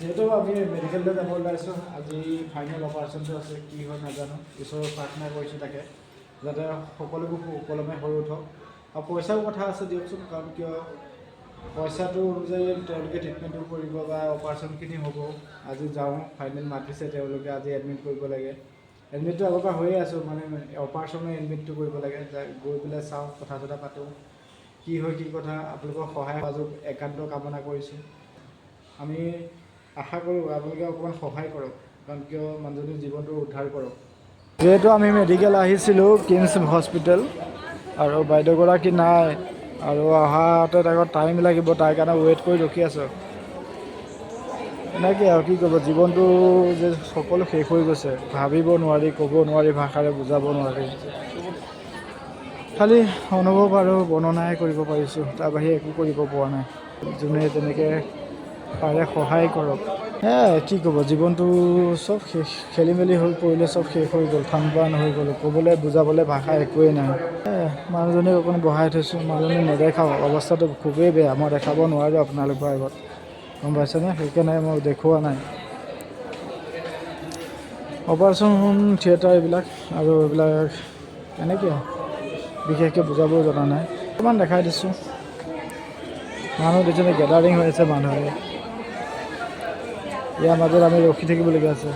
যিহেতু আমি মেডিকেললৈ যাব ওলাইছোঁ, আজি ফাইনেল অপাৰেশ্যনটো আছে, কি হয় নাজানো। ঈশ্বৰৰ প্ৰাৰ্থনা কৰিছোঁ তাকে যাতে সকলোবোৰ সুকলমে হৈ উঠক। আৰু পইচাৰো কথা আছে দিয়কচোন, কাৰণ কিয় পইচাটো অনুযায়ী তেওঁলোকে ট্ৰিটমেণ্টটো কৰিব বা অপাৰেশ্যনখিনি হ'ব। আজি যাওঁ, ফাইনেল মাতিছে তেওঁলোকে, আজি এডমিট কৰিব লাগে। এডমিটটো আগৰ পৰা হৈয়ে আছোঁ, মানে অপাৰেশ্যনৰ এডমিটটো কৰিব লাগে। গৈ পেলাই চাওঁ, কথা চথা পাতোঁ, কি হয় কি কথা। আপোনালোকৰ সহায় সহযোগ একান্ত কামনা কৰিছোঁ। আমি আশা কৰোঁ আপোনালোকে অকণমান সহায় কৰক, কাৰণ কিয় মানুহজনীৰ জীৱনটো উদ্ধাৰ কৰক। যিহেতু আমি মেডিকেল আহিছিলোঁ, কিমছ হস্পিটেল, আৰু বাইদেউগৰাকী নাই, আৰু অহাতে আকৌ টাইম লাগিব, তাৰ কাৰণে ৱেইট কৰি ৰখি আছোঁ। এনেকৈ আৰু কি ক'ব, জীৱনটো যে সকলো শেষ হৈ গৈছে, ভাবিব নোৱাৰি, ক'ব নোৱাৰি, ভাষাৰে বুজাব নোৱাৰি। খালি অনুভৱ আৰু বৰ্ণনাহে কৰিব পাৰিছোঁ, তাৰ বাহিৰে একো কৰিব পৰা নাই। যোনে যেনেকৈ পাৰে সহায় কৰক। কি ক'ব, জীৱনটো চব শেষ, খেলি মেলি হৈ পৰিলে, চব শেষ হৈ গ'ল, থান হৈ গ'ল। ক'বলৈ বুজাবলৈ ভাষা একোৱেই নাই। মানুহজনীক অকণ বহাই থৈছোঁ, মানুহজনী নেদেখাওঁ, অৱস্থাটো খুবেই বেয়া। মই দেখাব নোৱাৰোঁ আপোনালোকৰ আগত, গম পাইছেনে? সেইকাৰণে মই দেখুওৱা নাই। অপাৰেশ্যন থিয়েটাৰ এইবিলাক, আৰু এইবিলাক এনেকৈ বিশেষকৈ বুজাবও জনা নাই। অকণমান দেখাই দিছোঁ। মানুহ দেখিছেনে, গেডাৰিং হৈ আছে মানুহে। ইয়াৰ মাজত আমি ৰখি থাকিবলগীয়া আছে।